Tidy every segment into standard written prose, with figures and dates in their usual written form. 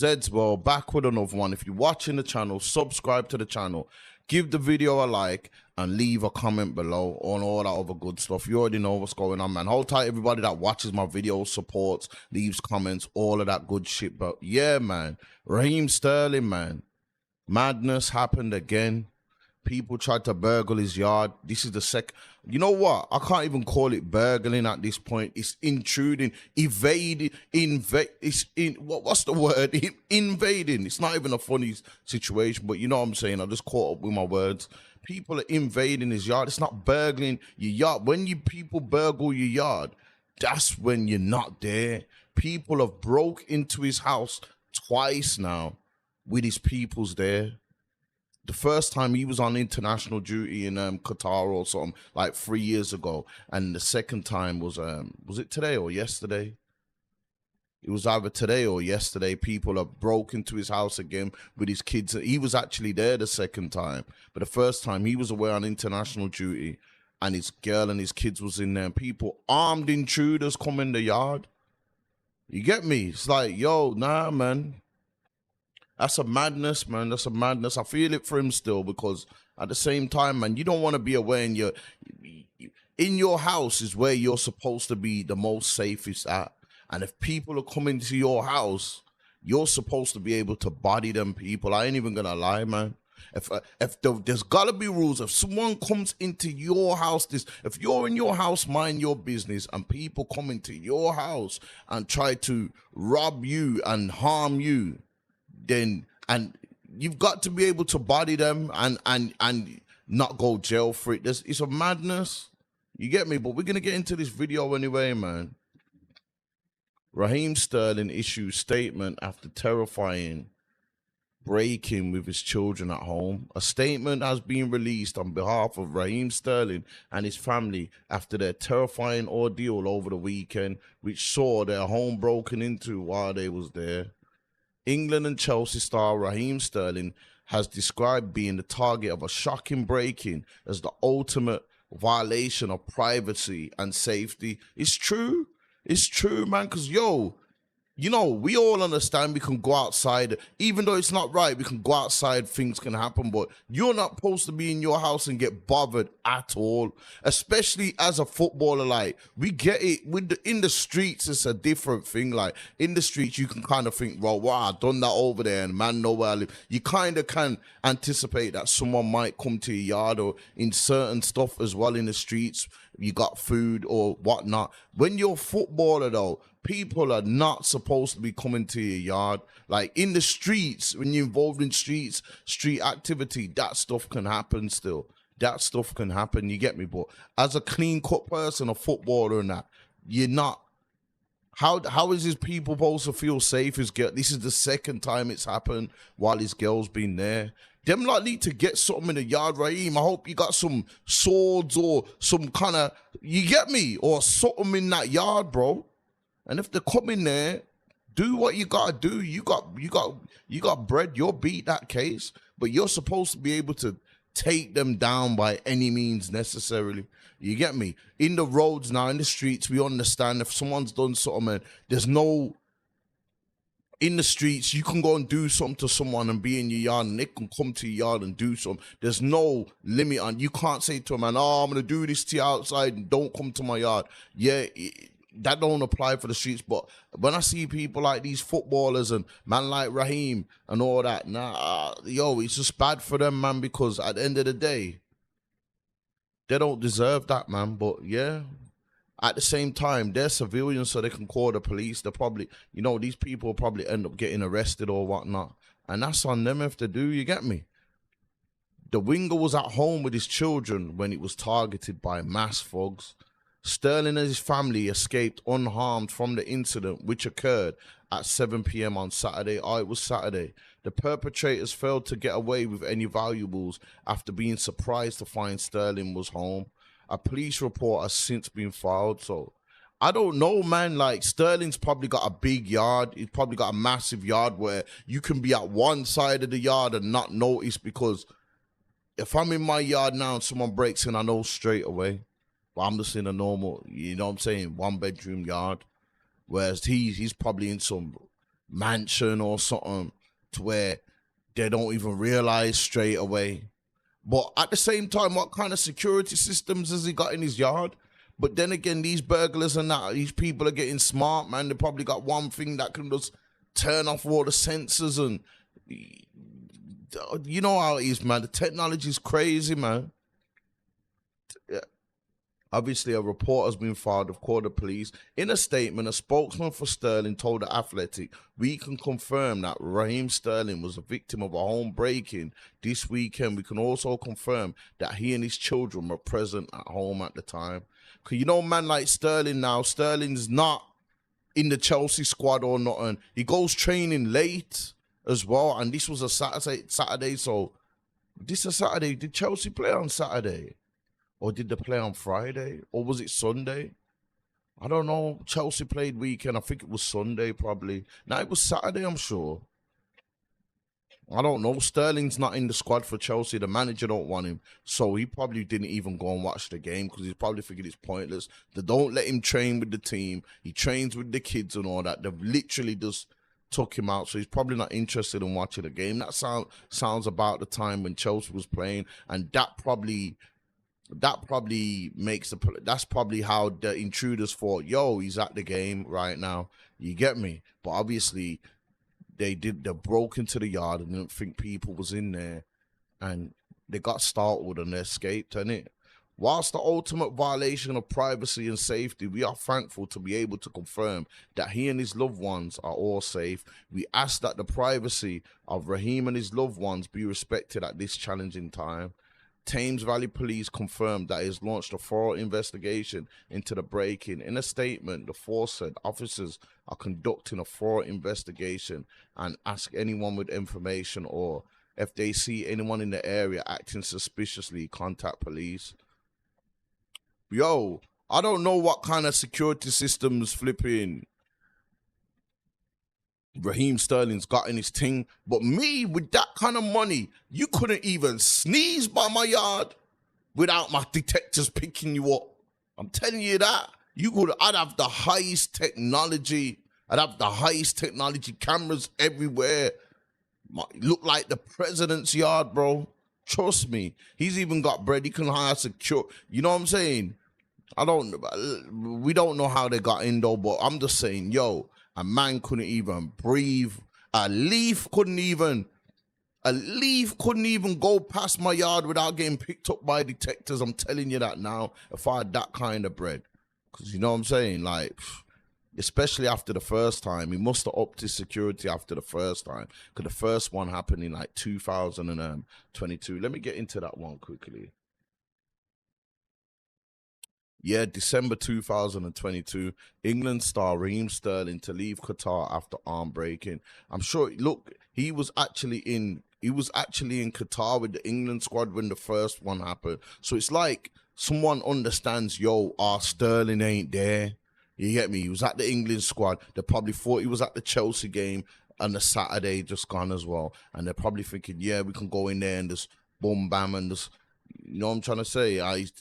Zeds, well, back with another one. If you're watching the channel, subscribe to the channel, give the video a like, and leave a comment below on all that other good stuff. You already know what's going on, man. Hold tight, everybody that watches my videos, supports, leaves comments, all of that good shit. But yeah, man, Raheem Sterling, man, madness happened again. People tried to burgle his yard. This is the second. You know what? I can't even call it burgling at this point. It's intruding, evading, what's the word? Invading. It's not even a funny situation, but you know what I'm saying? I just caught up with my words. People are invading his yard. It's not burgling your yard. When people burgle your yard, that's when you're not there. People have broke into his house twice now with his peoples there. The first time he was on international duty in Qatar or something like 3 years ago, and the second time was it today or yesterday? It was either today or yesterday. People have broke into his house again with his kids. He was actually there the second time, but the first time he was away on international duty, and his girl and his kids was in there. And people, armed intruders, come in the yard. You get me? It's like, yo, nah, man. That's a madness, man. That's a madness. I feel it for him still, because at the same time, man, you don't want to be away in your house is where you're supposed to be the most safest at. And if people are coming to your house, you're supposed to be able to body them people. I ain't even gonna lie, man. There's gotta be rules. If someone comes into your house, if you're in your house, mind your business, and people come into your house and try to rob you and harm you, then and you've got to be able to body them and not go jail for it. It's a madness. You get me? But we're gonna get into this video anyway, man. Raheem Sterling issues statement after terrifying break-in with his children at home. A statement has been released on behalf of Raheem Sterling and his family after their terrifying ordeal over the weekend, which saw their home broken into while they was there. England and Chelsea star Raheem Sterling has described being the target of a shocking break-in as the ultimate violation of privacy and safety. It's true. It's true, man, because, yo, you know, we all understand we can go outside. Even though it's not right, we can go outside, things can happen, but you're not supposed to be in your house and get bothered at all, especially as a footballer. Like, we get it. In the streets, it's a different thing. Like, in the streets, you can kind of think, well, wow, I've done that over there, and man, know where I live. You kind of can anticipate that someone might come to your yard, or in certain stuff as well in the streets, you got food or whatnot. When you're a footballer, though, people are not supposed to be coming to your yard. Like, in the streets, when you're involved in street activity, that stuff can happen still. That stuff can happen, you get me? But as a clean-cut person, a footballer and that, you're not. How is his people supposed to feel safe? This is the second time it's happened while his girl's been there. Them lot need to get something in the yard, Raheem. I hope you got some swords or some kind of, you get me? Or something in that yard, bro. And if they come in there, do what you gotta do. You got bread. You'll beat that case, but you're supposed to be able to take them down by any means necessarily. You get me? In the roads now, in the streets, we understand if someone's done something, and there's no. In the streets, you can go and do something to someone and be in your yard, and they can come to your yard and do something. There's no limit on. You can't say to a man, "Oh, I'm gonna do this to you outside, and don't come to my yard." Yeah. That don't apply for the streets. But when I see people like these footballers and man like Raheem and all that, nah, yo, it's just bad for them, man, because at the end of the day, they don't deserve that, man. But yeah, at the same time, they're civilians, so they can call the police. They're probably, you know, these people probably end up getting arrested or whatnot. And that's on them if they do, you get me? The winger was at home with his children when it was targeted by mass thugs. Sterling and his family escaped unharmed from the incident, which occurred at 7 p.m. on Saturday. Oh, it was Saturday. The perpetrators failed to get away with any valuables after being surprised to find Sterling was home. A police report has since been filed. So, I don't know, man. Like, Sterling's probably got a big yard. He's probably got a massive yard where you can be at one side of the yard and not notice, because if I'm in my yard now and someone breaks in, I know straight away. But I'm just in a normal, you know what I'm saying, 1-bedroom yard. Whereas he's probably in some mansion or something to where they don't even realize straight away. But at the same time, what kind of security systems has he got in his yard? But then again, these burglars and that, these people are getting smart, man. They probably got one thing that can just turn off all the sensors, and you know how it is, man. The technology is crazy, man. Obviously, a report has been filed of called the police. In a statement, a spokesman for Sterling told The Athletic, "We can confirm that Raheem Sterling was a victim of a home break-in this weekend. We can also confirm that he and his children were present at home at the time." Because you know, man, like Sterling now, Sterling's not in the Chelsea squad or nothing. He goes training late as well, and this was a Saturday, so this is a Saturday. Did Chelsea play on Saturday? Or did they play on Friday? Or was it Sunday? I don't know. Chelsea played weekend. I think it was Sunday probably. No, it was Saturday, I'm sure. I don't know. Sterling's not in the squad for Chelsea. The manager don't want him. So he probably didn't even go and watch the game because he's probably figured it's pointless. They don't let him train with the team. He trains with the kids and all that. They've literally just took him out. So he's probably not interested in watching the game. That sounds about the time when Chelsea was playing. And that probably makes that's probably how the intruders thought, yo, he's at the game right now. You get me? But obviously they broke into the yard and didn't think people was in there, and they got startled and they escaped, innit? Whilst the ultimate violation of privacy and safety, we are thankful to be able to confirm that he and his loved ones are all safe. We ask that the privacy of Raheem and his loved ones be respected at this challenging time. Thames Valley Police confirmed that it has launched a thorough investigation into the break-in. In a statement, the force said officers are conducting a thorough investigation and ask anyone with information or if they see anyone in the area acting suspiciously, contact police. Yo, I don't know what kind of security systems flipping Raheem Sterling's got in his thing, but me, with that kind of money, you couldn't even sneeze by my yard without my detectors picking you up. I'm telling you that. I'd have the highest technology. I'd have the highest technology, cameras everywhere. Look like the president's yard, bro. Trust me. He's even got bread. He can hire secure. You know what I'm saying? We don't know how they got in though, but I'm just saying, yo, a man couldn't even breathe. A leaf couldn't even go past my yard without getting picked up by detectives. I'm telling you that now, if I had that kind of bread. Because you know what I'm saying? Like, especially after the first time, he must have upped his security after the first time. Because the first one happened in like 2022. Let me get into that one quickly. Yeah, December 2022, England star Raheem Sterling to leave Qatar after arm breaking. I'm sure. Look, he was actually in Qatar with the England squad when the first one happened. So it's like someone understands. Yo, our Sterling ain't there. You get me? He was at the England squad. They probably thought he was at the Chelsea game on the Saturday just gone as well, and they're probably thinking, yeah, we can go in there and just boom bam and just. You know what I'm trying to say?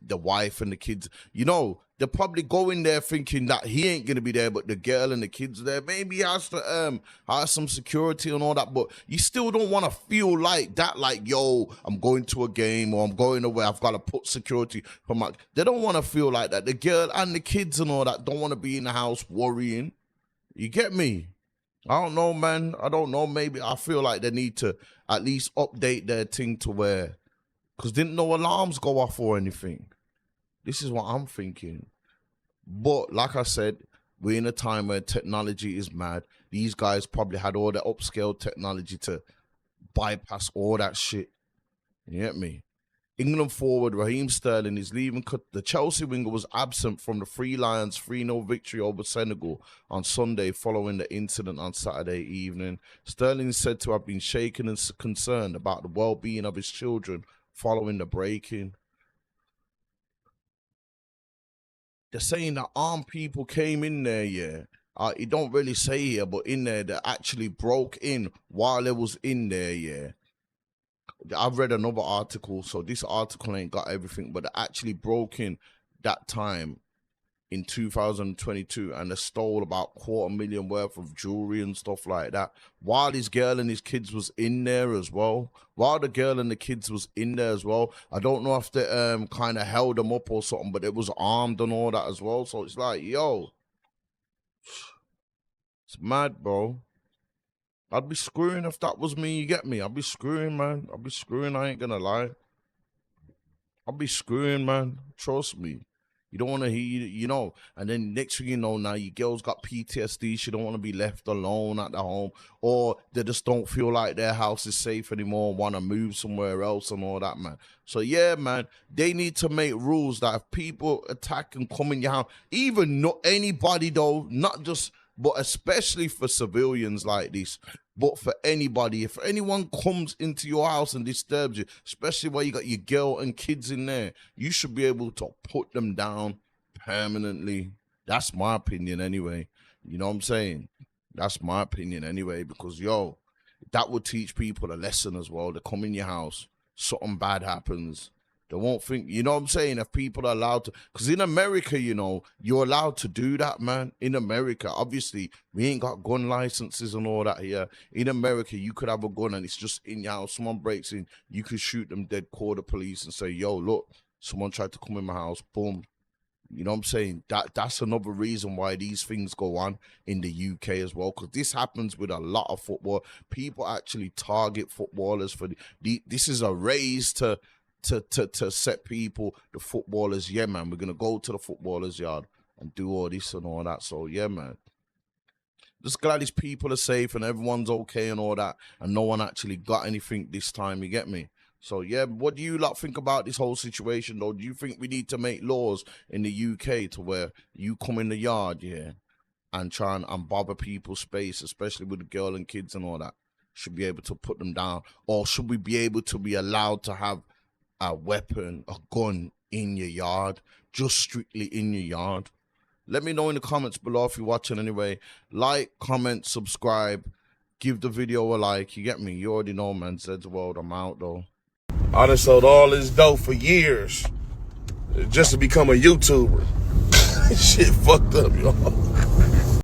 The wife and the kids, they're probably going there thinking that he ain't going to be there, but the girl and the kids are there. Maybe he has to have some security and all that, but you still don't want to feel like that, like, yo, I'm going to a game or I'm going away, I've got to put security for my... They don't want to feel like that. The girl and the kids and all that don't want to be in the house worrying. You get me? I don't know, man. I don't know. Maybe I feel like they need to at least update their thing to where... Because didn't no alarms go off or anything. This is what I'm thinking. But like I said, we're in a time where technology is mad. These guys probably had all the upscale technology to bypass all that shit. You get me? England forward Raheem Sterling is leaving. The Chelsea winger was absent from the Three Lions 3-0 victory over Senegal on Sunday following the incident on Saturday evening. Sterling is said to have been shaken and concerned about the well-being of his children following the break-in. They're saying that armed people came in there, yeah. It don't really say here, but in there, they actually broke in while they was in there, yeah. I've read another article, so this article ain't got everything, but they actually broke in that time in 2022, and they stole about $250,000 worth of jewelry and stuff like that, while his girl and his kids was in there as well. While the girl and the kids was in there as well. I don't know if they kind of held them up or something, but it was armed and all that as well. So it's like, yo, it's mad, bro. I'd be screwing if that was me, you get me? I'd be screwing, man. I'd be screwing, I ain't gonna lie. I'll be screwing, man. Trust me. You don't want to hear, you know. And then next thing you know, now your girl's got PTSD. She don't want to be left alone at the home, or they just don't feel like their house is safe anymore, want to move somewhere else and all that, man. So yeah, man, they need to make rules that if people attack and come in your house, even not anybody though, not just, but especially for civilians like this, but for anybody, if anyone comes into your house and disturbs you, especially while you got your girl and kids in there, you should be able to put them down permanently. That's my opinion anyway. You know what I'm saying? That's my opinion anyway, because, yo, that would teach people a lesson as well. They come in your house, something bad happens. They won't think, you know what I'm saying? If people are allowed to, because in America, you know, you're allowed to do that, man. In America, obviously, we ain't got gun licenses and all that here. In America, you could have a gun and it's just in your house. Someone breaks in, you could shoot them dead, call the police and say, yo, look, someone tried to come in my house, boom. You know what I'm saying? That's another reason why these things go on in the UK as well, because this happens with a lot of football. People actually target footballers for this is a raise to set people, the footballers, yeah, man, we're going to go to the footballers' yard and do all this and all that. So, yeah, man. Just glad these people are safe and everyone's okay and all that, and no one actually got anything this time, you get me? So, yeah, what do you lot think about this whole situation, though? Do you think we need to make laws in the UK to where you come in the yard, yeah, and try and bother people's space, especially with the girl and kids and all that? Should be able to put them down? Or should we be able to be allowed to have a weapon, a gun in your yard, just strictly in your yard? Let me know in the comments below if you're watching anyway. Like, comment, subscribe, give the video a like. You get me? You already know, man. Zed's World. I'm out, though. I done sold all this dope for years just to become a YouTuber. Shit fucked up, y'all.